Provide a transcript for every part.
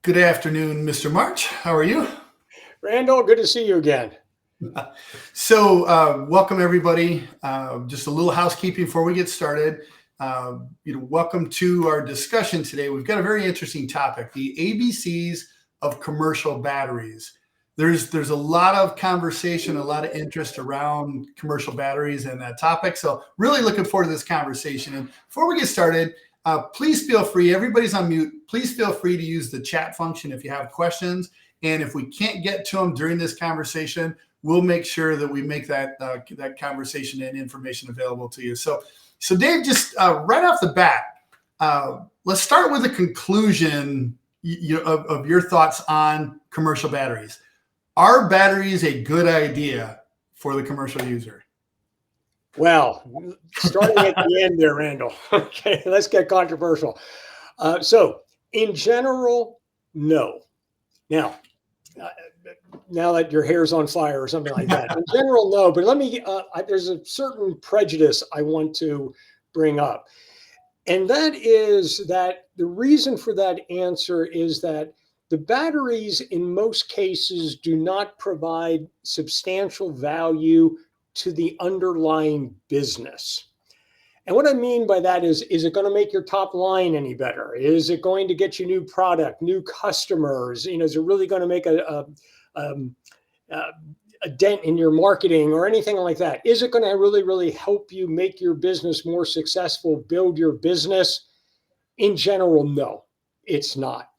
Good afternoon, Mr. March. How are you? Randall, good to see you again. Welcome everybody. Just a little housekeeping before we get started. Welcome to our discussion today. We've got a very interesting topic: the ABCs of commercial batteries. There's a lot of conversation, a lot of interest around commercial batteries and that topic. So really looking forward to this conversation. And before we get started, please feel free. Everybody's on mute. Please feel free to use the chat function if you have questions. And if we can't get to them during this conversation, we'll make sure that we make that conversation and information available to you. So Dave, just right off the bat, let's start with a conclusion of your thoughts on commercial batteries. Are batteries a good idea for the commercial user? Well, starting at the end there, Randall. Okay, let's get controversial. So, in general, no. Now that your hair's on fire or something like that. In general, no. But let me. There's a certain prejudice I want to bring up, and that is that the reason for that answer is that the batteries, in most cases, do not provide substantial value to the underlying business. And what I mean by that is it going to make your top line any better? Is it going to get you new product, new customers? Is it really going to make a dent in your marketing or anything like that? Is it going to really, really help you make your business more successful, build your business? In general, no, it's not.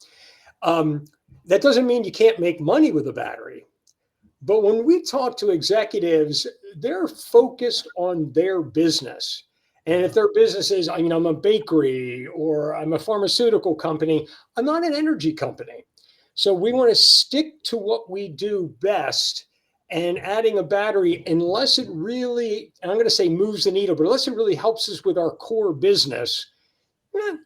That doesn't mean you can't make money with a battery. But when we talk to executives, they're focused on their business. And if their business is, I'm a bakery or I'm a pharmaceutical company, I'm not an energy company. So we want to stick to what we do best, and adding a battery, unless it really, and I'm going to say moves the needle, but unless it really helps us with our core business,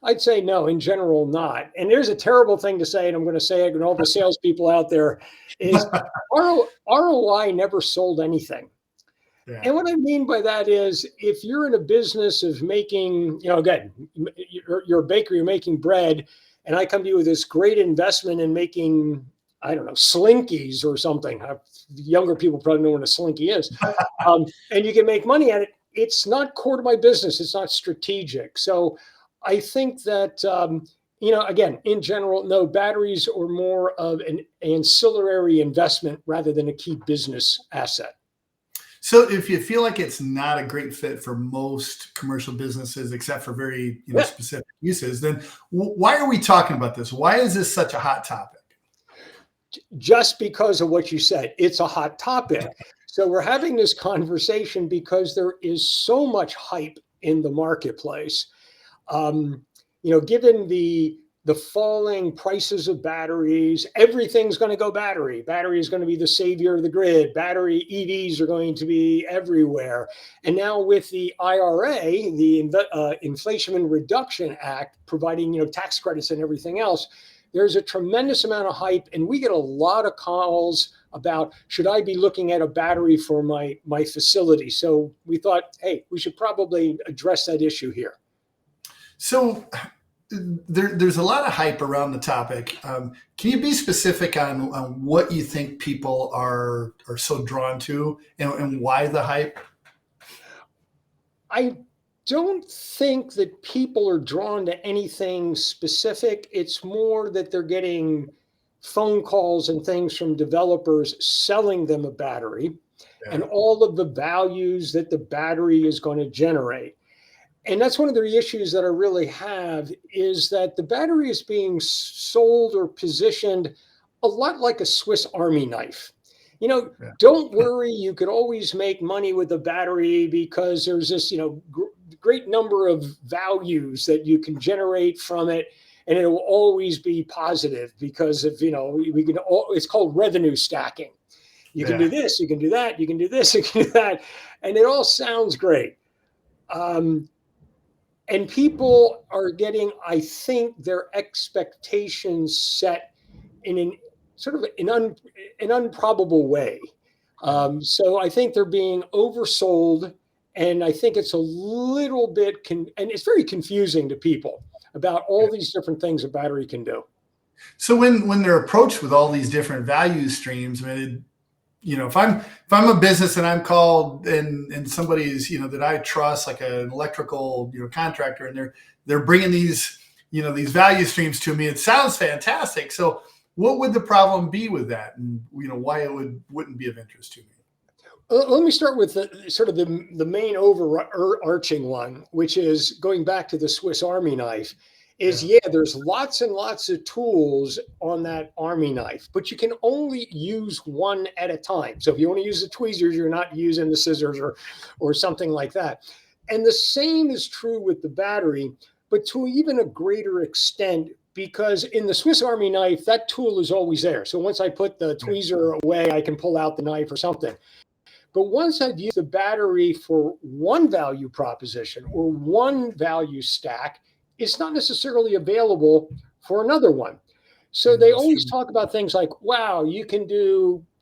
I'd say no, in general, not. And there's a terrible thing to say, and I'm going to say it, and all the salespeople out there is ROI never sold anything. Yeah. And what I mean by that is, if you're in a business of making, again, you're a bakery, you're making bread, and I come to you with this great investment in making, I don't know, Slinkies or something. Younger people probably know what a Slinky is. And you can make money at it. It's not core to my business. It's not strategic. So I think that, again, in general, no, batteries are more of an ancillary investment rather than a key business asset. So if you feel like it's not a great fit for most commercial businesses, except for very specific uses, then why are we talking about this? Why is this such a hot topic? Just because of what you said. It's a hot topic. So we're having this conversation because there is so much hype in the marketplace. Given the falling prices of batteries, everything's going to go battery. Battery is going to be the savior of the grid. Battery EVs are going to be everywhere. And now with the IRA, the Inflation Reduction Act, providing tax credits and everything else, there's a tremendous amount of hype, and we get a lot of calls about, should I be looking at a battery for my facility? So we thought, hey, we should probably address that issue here. So there's a lot of hype around the topic. Can you be specific on what you think people are so drawn to and why the hype? I don't think that people are drawn to anything specific. It's more that they're getting phone calls and things from developers selling them a battery and all of the values that the battery is going to generate. And that's one of the issues that I really have, is that the battery is being sold or positioned a lot like a Swiss Army knife. Don't worry, you could always make money with the battery because there's this, great number of values that you can generate from it. And it will always be positive because of, it's called revenue stacking. You can do this, you can do that, you can do this, you can do that. And it all sounds great. And people are getting, I think, their expectations set in an sort of an improbable way. So I think they're being oversold, and I think it's a little bit, and it's very confusing to people about all these different things a battery can do. So when they're approached with all these different value streams, I mean, if I'm a business and I'm called and somebody's, that I trust, like an electrical, contractor, and they're bringing these, these value streams to me, it sounds fantastic. So what would the problem be with that, and why it wouldn't be of interest to me? Let me start with the main overarching one, which is going back to the Swiss Army knife. There's lots and lots of tools on that Army knife, but you can only use one at a time. So if you want to use the tweezers, you're not using the scissors or something like that. And the same is true with the battery, but to even a greater extent, because in the Swiss Army knife, that tool is always there. So once I put the tweezer away, I can pull out the knife or something. But once I've used the battery for one value proposition or one value stack, it's not necessarily available for another one. So they always talk about things like, wow, you can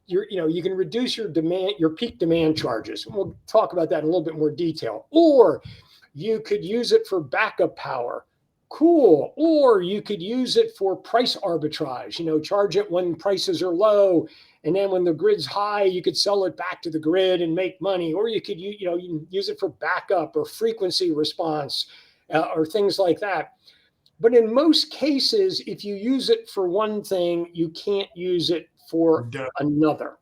reduce your peak demand charges. And we'll talk about that in a little bit more detail. Or you could use it for backup power. Cool. Or you could use it for price arbitrage, charge it when prices are low. And then when the grid's high, you could sell it back to the grid and make money. Or you could, you can use it for backup or frequency response or things like that. But in most cases, if you use it for one thing, you can't use it for another.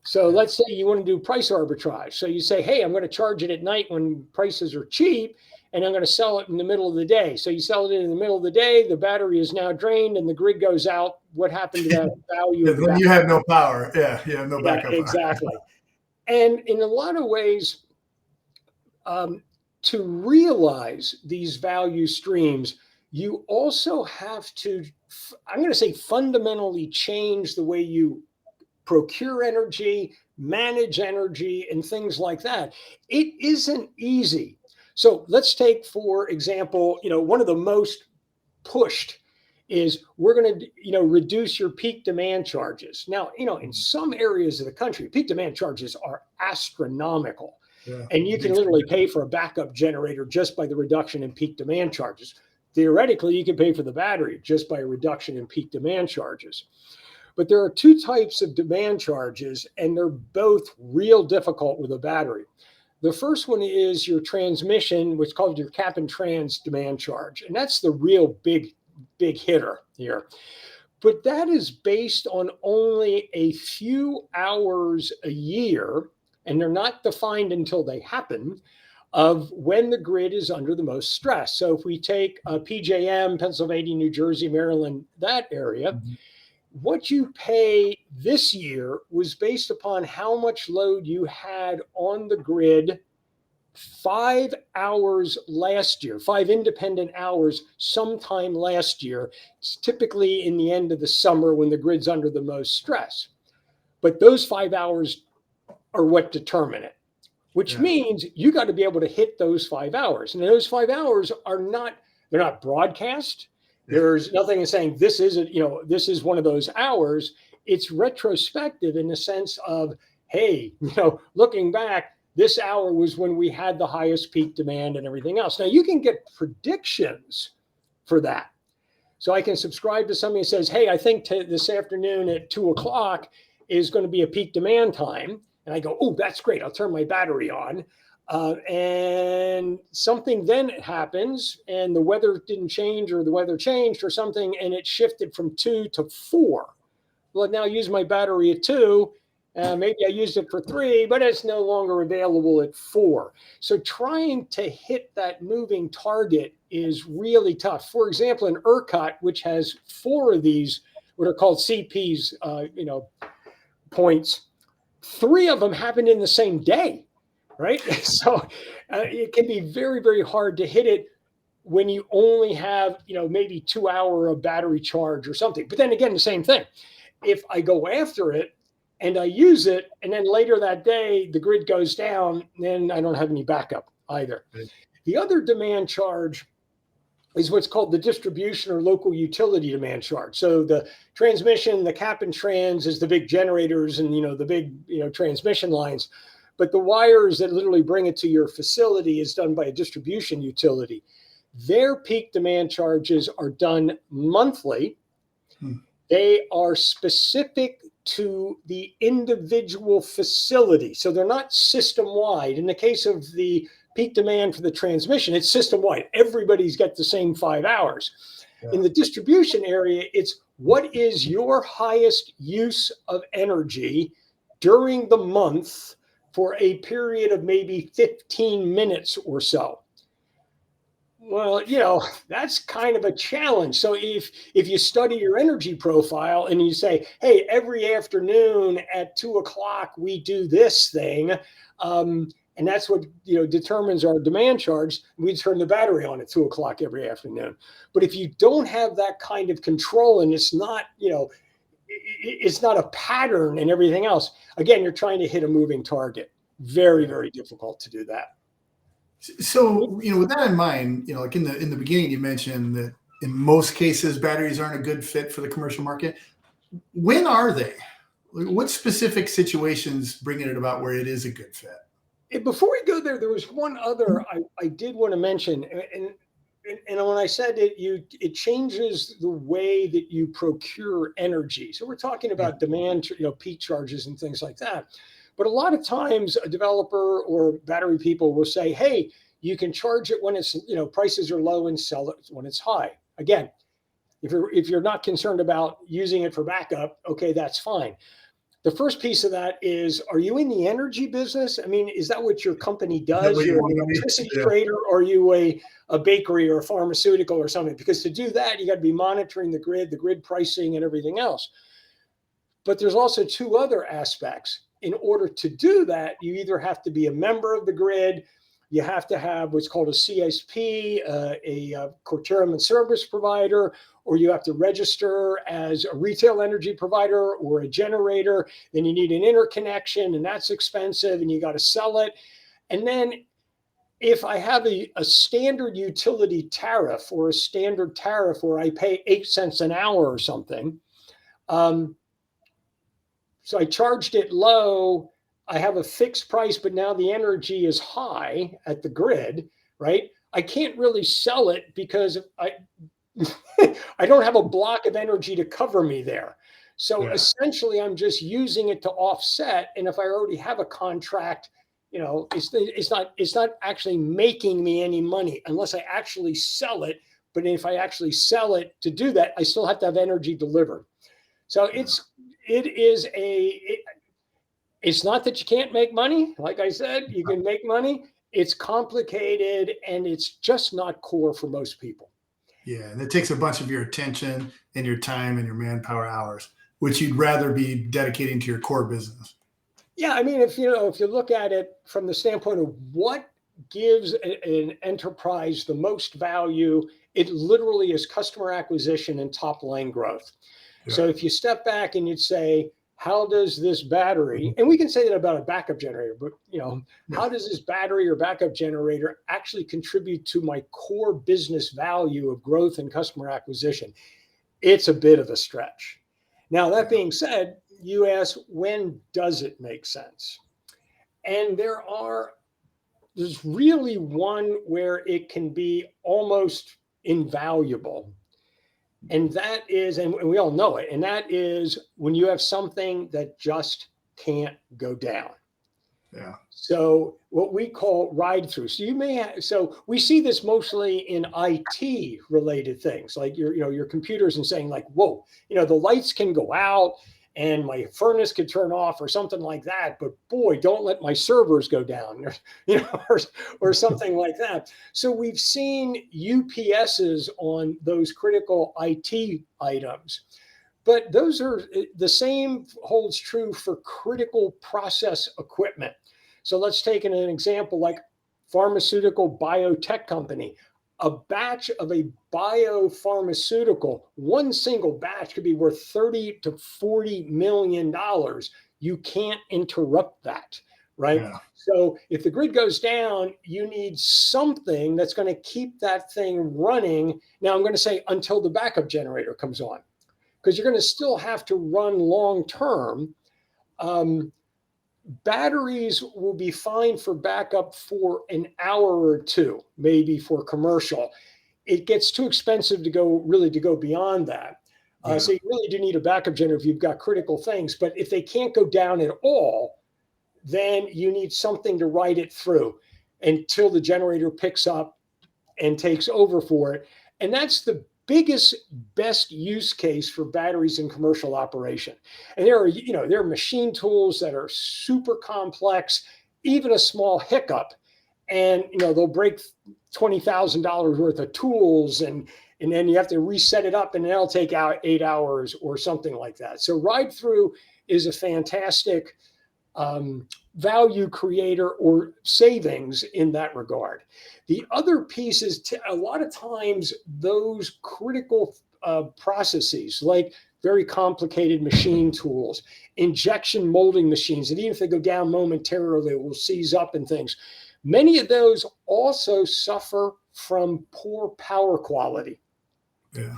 So let's say you want to do price arbitrage. So you say, hey, I'm going to charge it at night when prices are cheap, and I'm going to sell it in the middle of the day. So you sell it in the middle of the day, the battery is now drained and the grid goes out. What happened to that value? Then you have no power. Yeah, you have no backup. Exactly. And in a lot of ways, to realize these value streams, you also have to, I'm going to say, fundamentally change the way you procure energy, manage energy, and things like that. It isn't easy. So let's take, for example, one of the most pushed is we're going to, reduce your peak demand charges. Now, in some areas of the country, peak demand charges are astronomical. Yeah. And you can literally pay for a backup generator just by the reduction in peak demand charges. Theoretically, you can pay for the battery just by a reduction in peak demand charges. But there are two types of demand charges, and they're both real difficult with a battery. The first one is your transmission, which is called your cap and trans demand charge. And that's the real big hitter here. But that is based on only a few hours a year, and they're not defined until they happen, of when the grid is under the most stress. So if we take PJM, Pennsylvania, New Jersey, Maryland, that area, what you pay this year was based upon how much load you had on the grid 5 hours last year, 5 independent hours sometime last year. It's typically in the end of the summer when the grid's under the most stress. But those 5 hours are what determine it, which means you got to be able to hit those 5 hours. And those 5 hours they're not broadcast. There's nothing saying this is one of those hours. It's retrospective in the sense of, hey, looking back, this hour was when we had the highest peak demand and everything else. Now you can get predictions for that. So I can subscribe to somebody who says, hey, I think this afternoon at 2:00 is going to be a peak demand time. And I go, oh, that's great. I'll turn my battery on. And something then happens and the weather didn't change, or the weather changed or something, and it shifted from 2 to 4. Well, now I use my battery at 2. Maybe I used it for 3, but it's no longer available at 4. So trying to hit that moving target is really tough. For example, in ERCOT, which has 4 of these, what are called CPs, points, 3 of them happened in the same day. Right. So it can be very, very hard to hit it when you only have, maybe 2 hours of battery charge or something. But then again, the same thing. If I go after it and I use it, and then later that day, the grid goes down, then I don't have any backup either. Right. The other demand charge is what's called the distribution or local utility demand charge. So the transmission, the cap and trans is the big generators and, the big, transmission lines. But the wires that literally bring it to your facility is done by a distribution utility. Their peak demand charges are done monthly. Hmm. They are specific to the individual facility. So they're not system wide. In the case of the peak demand for the transmission, it's system wide. Everybody's got the same 5 hours. Yeah. In the distribution area, it's what is your highest use of energy during the month for a period of maybe 15 minutes or so. Well, that's kind of a challenge. So if you study your energy profile and you say, hey, every afternoon at 2 o'clock we do this thing, and that's what determines our demand charge, we turn the battery on at 2 o'clock every afternoon. But if you don't have that kind of control, and it's not it's not a pattern and everything else, again, you're trying to hit a moving target. Very, very difficult to do that. So, with that in mind, like in the beginning, you mentioned that in most cases, batteries aren't a good fit for the commercial market. When are they? What specific situations bring it about where it is a good fit? Before we go there was one other I did want to mention, and when I said it changes the way that you procure energy. So we're talking about demand, peak charges and things like that. But a lot of times a developer or battery people will say, hey, you can charge it when it's, prices are low and sell it when it's high. Again, if you're not concerned about using it for backup, okay, that's fine. The first piece of that is, are you in the energy business? I mean, is that what your company does? You're an electricity trader, or are you a bakery or a pharmaceutical or something? Because to do that, you got to be monitoring the grid pricing and everything else. But there's also two other aspects. In order to do that, you either have to be a member of the grid, you have to have what's called a CSP, a curtailment service provider, or you have to register as a retail energy provider or a generator. Then you need an interconnection, and that's expensive, and you got to sell it. And then if I have a standard utility tariff or a standard tariff where I pay 8 cents an hour or something, so I charged it low. I have a fixed price, but now the energy is high at the grid, right? I can't really sell it because I don't have a block of energy to cover me there. So essentially, I'm just using it to offset. And if I already have a contract, it's not actually making me any money unless I actually sell it. But if I actually sell it to do that, I still have to have energy delivered. So it's not that you can't make money. Like I said, you can make money. It's complicated, and it's just not core for most people. Yeah, and it takes a bunch of your attention and your time and your manpower hours, which you'd rather be dedicating to your core business. Yeah, I mean, if you look at it from the standpoint of what gives an enterprise the most value, it literally is customer acquisition and top line growth. Yeah. So if you step back and you'd say, how does this battery, and we can say that about a backup generator, but how does this battery or backup generator actually contribute to my core business value of growth and customer acquisition? It's a bit of a stretch. Now, that being said, you ask, when does it make sense? And there's really one where it can be almost invaluable. And that is, and we all know it, and that is when you have something that just can't go down. Yeah. So what we call ride through. So we see this mostly in IT related things, like your computers, and saying like, whoa, the lights can go out and my furnace could turn off or something like that. But boy, don't let my servers go down, or something like that. So we've seen UPSs on those critical IT items. But those are the same holds true for critical process equipment. So let's take an example like pharmaceutical biotech company. A batch of a biopharmaceutical, one single batch could be worth $30 to $40 million. You can't interrupt that, right? Yeah. So if the grid goes down, you need something that's going to keep that thing running. Now I'm going to say until the backup generator comes on, because you're going to still have to run long term. Batteries will be fine for backup for an hour or two, maybe for commercial. It gets too expensive to go beyond that. Yeah. So you really do need a backup generator if you've got critical things. But if they can't go down at all, then you need something to ride it through until the generator picks up and takes over for it. And that's the biggest, best use case for batteries in commercial operation. And there are machine tools that are super complex, even a small hiccup, and they'll break $20,000 worth of tools, and then you have to reset it up, and that'll take out 8 hours or something like that. So ride through is a fantastic value creator or savings in that regard. The other piece is a lot of times those critical processes, like very complicated machine tools, injection molding machines, and even if they go down momentarily, will seize up and things. Many of those also suffer from poor power quality. Yeah.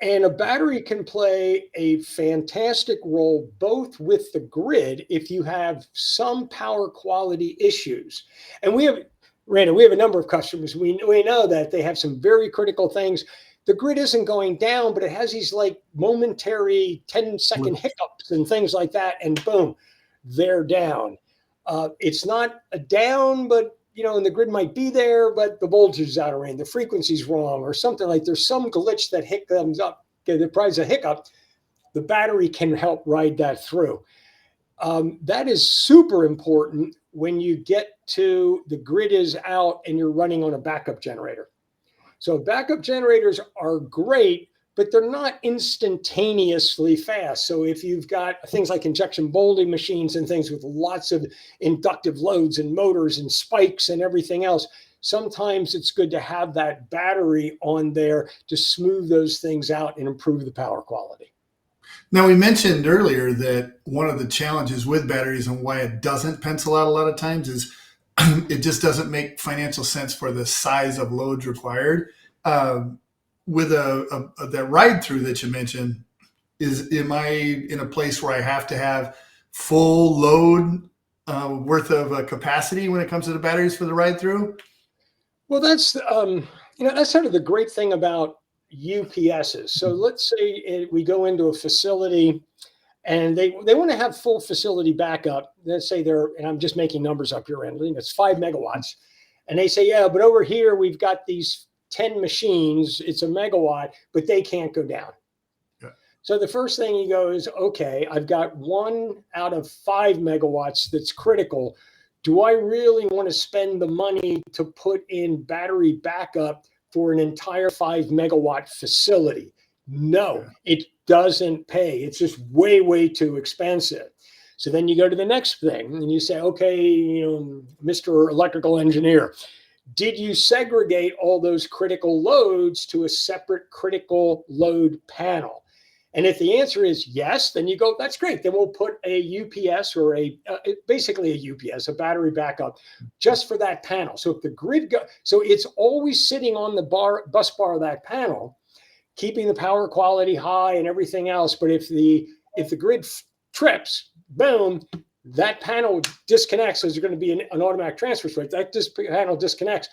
And a battery can play a fantastic role both with the grid if you have some power quality issues. And Randall, we have a number of customers. We know that they have some very critical things. The grid isn't going down, but it has these like momentary 10-second hiccups and things like that. And boom, they're down. It's not a down, but and the grid might be there, but the voltage is out of range, the frequency's wrong, or something like there's some glitch that comes up. Okay, the price of hiccup, the battery can help ride that through. That is super important when you get to the grid is out and you're running on a backup generator. So backup generators are great, but they're not instantaneously fast. So if you've got things like injection molding machines and things with lots of inductive loads and motors and spikes and everything else, sometimes it's good to have that battery on there to smooth those things out and improve the power quality. Now, we mentioned earlier that one of the challenges with batteries and why it doesn't pencil out a lot of times is it just doesn't make financial sense for the size of loads required. With that ride through that you mentioned, am I in a place where I have to have full load worth of capacity when it comes to the batteries for the ride through? Well, that's that's sort of the great thing about UPSs. So let's say we go into a facility and they want to have full facility backup. Let's say and I'm just making numbers up here, Randall, it's 5 megawatts. And they say, yeah, but over here we've got these 10 machines, it's a megawatt, but they can't go down. Yeah. So the first thing you go is, okay, I've got 1 out of 5 megawatts that's critical. Do I really want to spend the money to put in battery backup for an entire 5 megawatt facility? No, it doesn't pay. It's just way, way too expensive. So then you go to the next thing and you say, okay, Mr. Electrical Engineer, did you segregate all those critical loads to a separate critical load panel? And if the answer is yes, then you go, that's great. Then we'll put a UPS or basically a UPS, a battery backup, just for that panel. So if the grid so it's always sitting on the bus bar of that panel, keeping the power quality high and everything else. But if the grid trips, boom, that panel disconnects. So there's going to be an automatic transfer switch. That panel disconnects,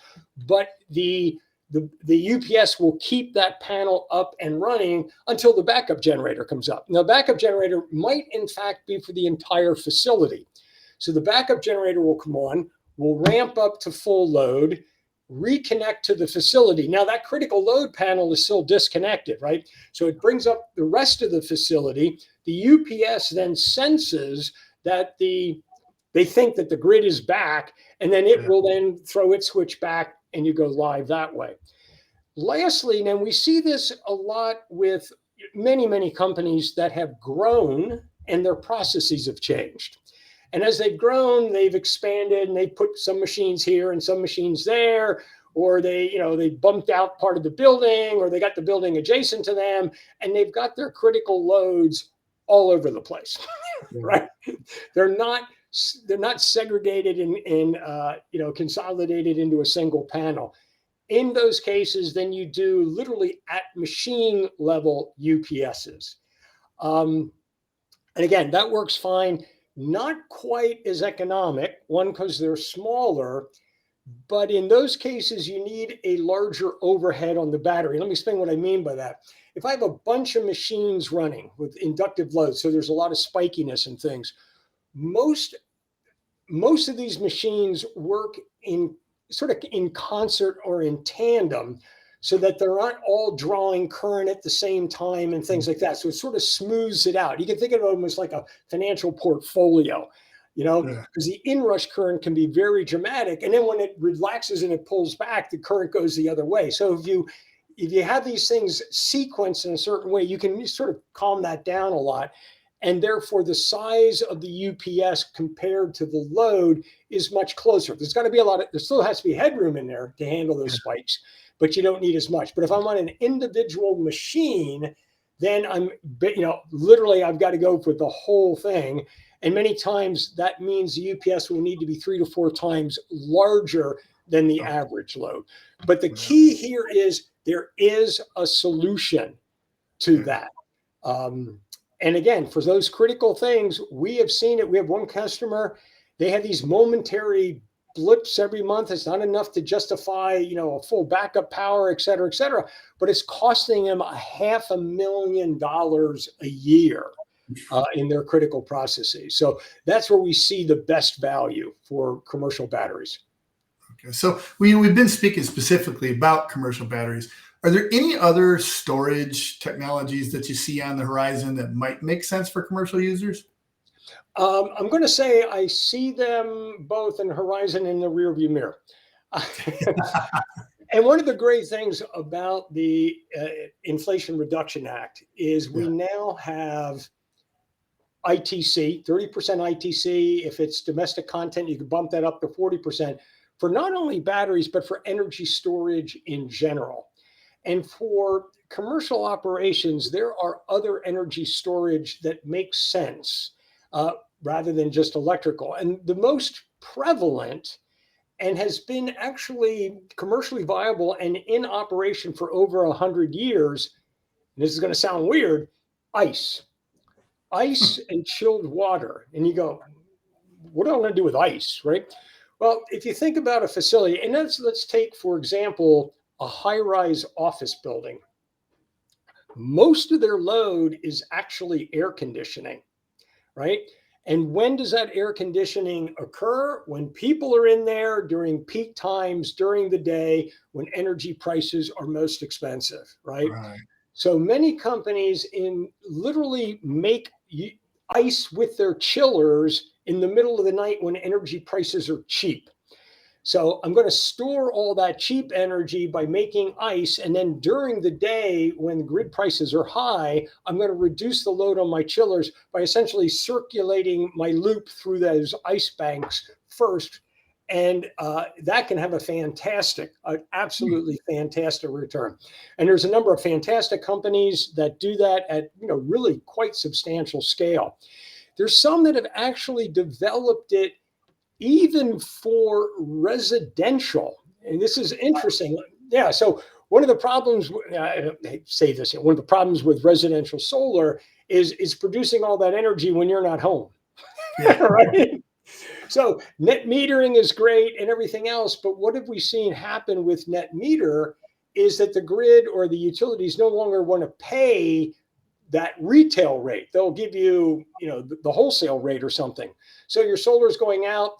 but the UPS will keep that panel up and running until the backup generator comes up. Now, the backup generator might, in fact, be for the entire facility. So the backup generator will come on, will ramp up to full load, reconnect to the facility. Now, that critical load panel is still disconnected, right? So it brings up the rest of the facility. The UPS then senses that they think that the grid is back, and then it will then throw its switch back and you go live that way. Lastly, now we see this a lot with many, many companies that have grown and their processes have changed. And as they've grown, they've expanded and they put some machines here and some machines there, or they bumped out part of the building, or they got the building adjacent to them, and they've got their critical loads all over the place, right? They're not segregated and consolidated into a single panel. In those cases, then you do literally at machine level UPSs. And again, that works fine. Not quite as economic, one, because they're smaller, But in those cases, you need a larger overhead on the battery. Let me explain what I mean by that. If I have a bunch of machines running with inductive load, so there's a lot of spikiness and things, most most of these machines work in sort of in concert or in tandem so that they're not all drawing current at the same time and things like that. So it sort of smooths it out. You can think of it almost like a financial portfolio, Yeah. because the inrush current can be very dramatic. And then when it relaxes and it pulls back, the current goes the other way. So if you have these things sequenced in a certain way, you can sort of calm that down a lot. And therefore, the size of the UPS compared to the load is much closer. There still has to be headroom in there to handle those spikes, but you don't need as much. But if I'm on an individual machine, then literally I've got to go for the whole thing. And many times that means the UPS will need to be 3 to 4 times larger than the average load. But the key here is there is a solution to that. And again, for those critical things, we have seen it. We have one customer, they have these momentary blips every month. It's not enough to justify, a full backup power, et cetera, but it's costing them $500,000 a year in their critical processes. So that's where we see the best value for commercial batteries. Okay. So we've been speaking specifically about commercial batteries. Are there any other storage technologies that you see on the horizon that might make sense for commercial users? I'm going to say I see them both in the horizon and the rearview mirror. And one of the great things about the Inflation Reduction Act is we now have ITC, 30% ITC. If it's domestic content, you can bump that up to 40% for not only batteries, but for energy storage in general. And for commercial operations, there are other energy storage that makes sense rather than just electrical. And the most prevalent and has been actually commercially viable and in operation for over 100 years, and this is going to sound weird, ice and chilled water. And you go, what do I want to do with ice, right? Well, if you think about a facility, and let's take, for example, a high-rise office building. Most of their load is actually air conditioning, right? And when does that air conditioning occur? When people are in there during peak times during the day when energy prices are most expensive, right? So many companies literally make ice with their chillers in the middle of the night when energy prices are cheap. So I'm going to store all that cheap energy by making ice. And then during the day, when grid prices are high, I'm going to reduce the load on my chillers by essentially circulating my loop through those ice banks first. And that can have absolutely fantastic return. And there's a number of fantastic companies that do that at, really quite substantial scale. There's some that have actually developed it even for residential. And this is interesting. Yeah. So one of the problems, one of the problems with residential solar is producing all that energy when you're not home. Right? So net metering is great and everything else. But what have we seen happen with net meter is that the grid or the utilities no longer want to pay that retail rate. They'll give you, the wholesale rate or something. So your solar is going out.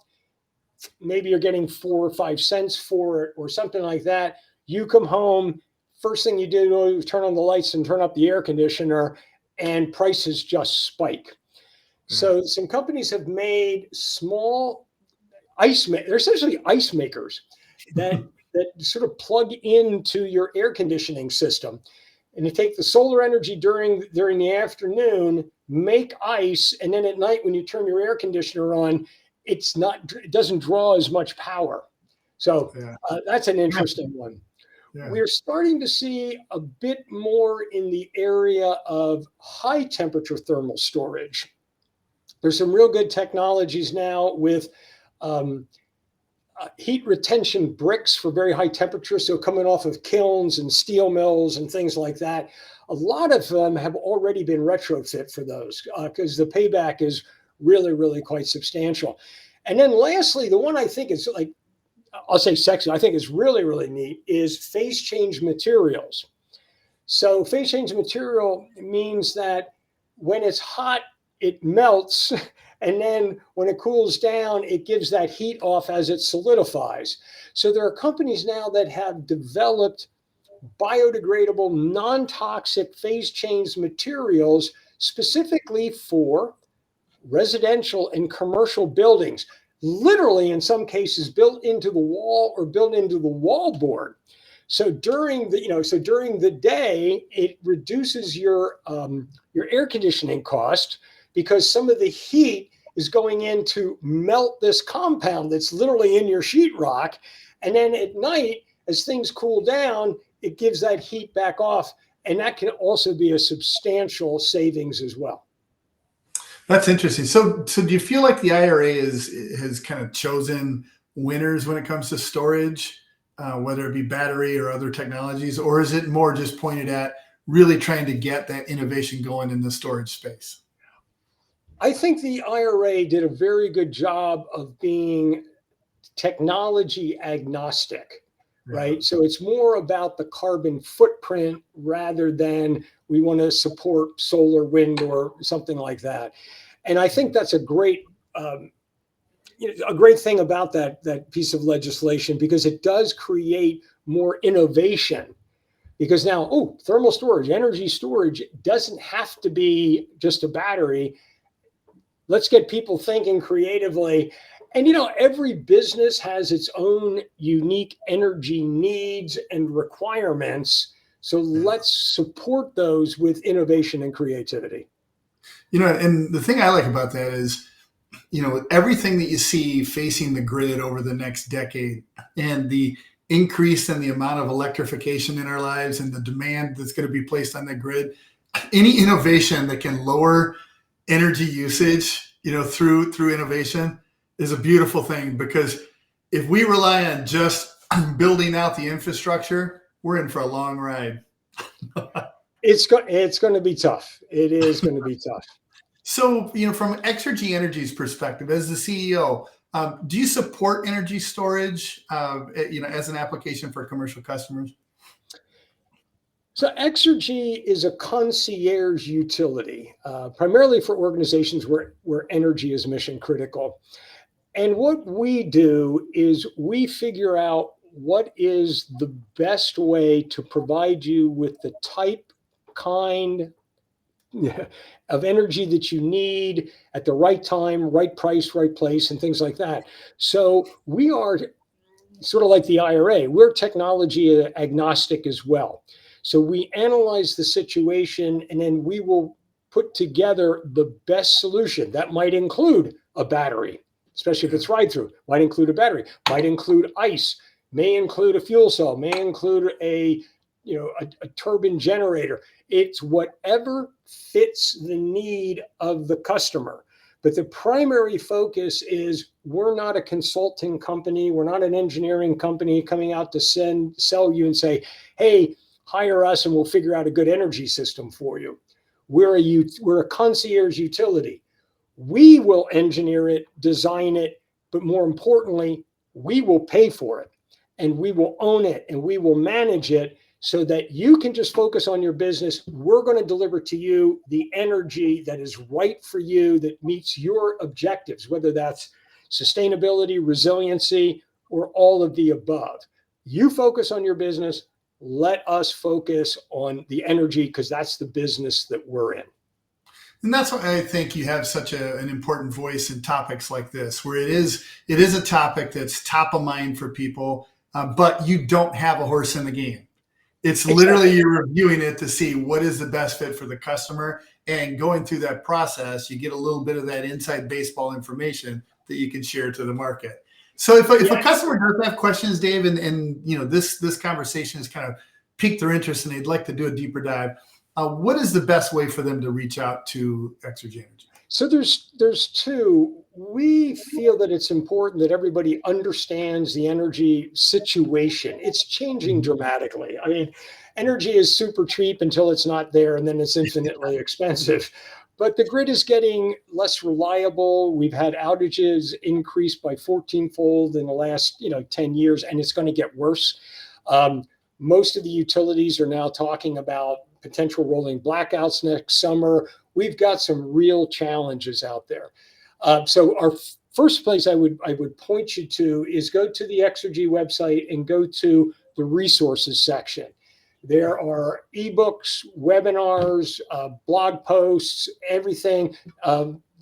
Maybe you're getting 4 or 5 cents for it or something like that. You come home, first thing you do is turn on the lights and turn up the air conditioner, and prices just spike. So some companies have made small they're essentially ice makers that sort of plug into your air conditioning system. And you take the solar energy during the afternoon, make ice, and then at night when you turn your air conditioner on, it doesn't draw as much power. So that's an interesting one. We're starting to see a bit more in the area of high temperature thermal storage. There's some real good technologies now with heat retention bricks for very high temperatures. So coming off of kilns and steel mills and things like that. A lot of them have already been retrofit for those because the payback is really, really quite substantial. And then lastly, the one I think is I'll say sexy, I think is really, really neat, is phase change materials. So phase change material means that when it's hot, it melts. And then when it cools down, it gives that heat off as it solidifies. So there are companies now that have developed biodegradable, non-toxic phase change materials specifically for residential and commercial buildings, literally in some cases built into the wall or built into the wall board. So during the day, it reduces your air conditioning cost because some of the heat is going in to melt this compound that's literally in your sheetrock. And then at night, as things cool down, it gives that heat back off. And that can also be a substantial savings as well. That's interesting. So do you feel like the IRA has kind of chosen winners when it comes to storage, whether it be battery or other technologies, or is it more just pointed at really trying to get that innovation going in the storage space? I think the IRA did a very good job of being technology agnostic, Yeah. right? So it's more about the carbon footprint rather than we want to support solar, wind, or something like that. And I think that's a great thing about that piece of legislation because it does create more innovation. Because now, thermal storage, energy storage doesn't have to be just a battery. Let's get people thinking creatively. And every business has its own unique energy needs and requirements. So let's support those with innovation and creativity. And the thing I like about that is, everything that you see facing the grid over the next decade and the increase in the amount of electrification in our lives and the demand that's going to be placed on the grid, any innovation that can lower energy usage, through innovation is a beautiful thing, because if we rely on just building out the infrastructure, we're in for a long ride. It's going to be tough. It is going to be tough. So, from Exergy Energy's perspective, as the CEO, do you support energy storage, as an application for commercial customers? So Exergy is a concierge utility, primarily for organizations where energy is mission critical. And what we do is we figure out what is the best way to provide you with the type, kind of energy that you need at the right time, right price, right place, and things like that. So we are sort of like the IRA. We're technology agnostic as well. So we analyze the situation and then we will put together the best solution. That might include a battery, especially if it's ride through, might include a battery, might include ice, may include a fuel cell, may include a turbine generator. It's whatever fits the need of the customer. But the primary focus is we're not a consulting company. We're not an engineering company coming out to sell you and say, hey, hire us and we'll figure out a good energy system for you. We're a concierge utility. We will engineer it, design it, but more importantly, we will pay for it and we will own it and we will manage it so that you can just focus on your business. We're going to deliver to you the energy that is right for you, that meets your objectives, whether that's sustainability, resiliency, or all of the above. You focus on your business. Let us focus on the energy because that's the business that we're in. And that's why I think you have such an important voice in topics like this, where it is a topic that's top of mind for people, but you don't have a horse in the game. It's literally you're reviewing it to see what is the best fit for the customer, and going through that process, you get a little bit of that inside baseball information that you can share to the market. So if a customer does have questions, Dave, and this conversation has kind of piqued their interest and they'd like to do a deeper dive, what is the best way for them to reach out to Exergy Energy? So there's two. We feel that it's important that everybody understands the energy situation. It's changing dramatically. I mean, energy is super cheap until it's not there, and then it's infinitely expensive. But the grid is getting less reliable. We've had outages increase by 14-fold in the last 10 years, and it's going to get worse. Most of the utilities are now talking about potential rolling blackouts next summer. We've got some real challenges out there. So our first place I would point you to is go to the Exergy website and go to the resources section. There are ebooks, webinars, blog posts, everything.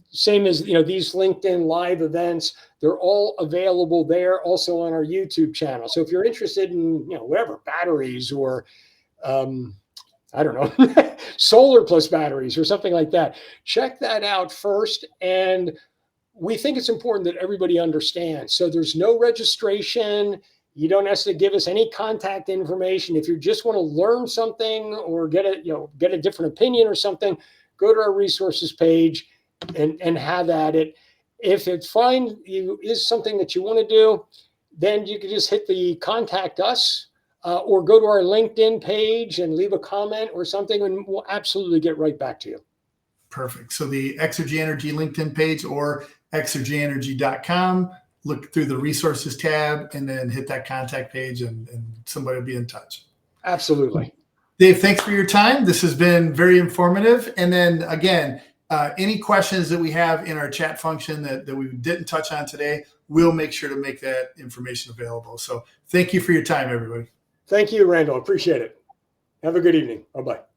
Same as these LinkedIn live events. They're all available there, also on our YouTube channel. So if you're interested in whatever, batteries or I don't know, solar plus batteries or something like that, check that out first. And we think it's important that everybody understands. So there's no registration. You don't have to give us any contact information. If you just want to learn something or get a different opinion or something, go to our resources page and have at it. If it is something that you want to do, then you can just hit the contact us or go to our LinkedIn page and leave a comment or something, and we'll absolutely get right back to you. Perfect. So the Exergy Energy LinkedIn page or exergyenergy.com. Look through the resources tab and then hit that contact page and somebody will be in touch. Absolutely. Dave, thanks for your time. This has been very informative. And then again, any questions that we have in our chat function that we didn't touch on today, we'll make sure to make that information available. So thank you for your time, everybody. Thank you, Randall. Appreciate it. Have a good evening. Bye-bye.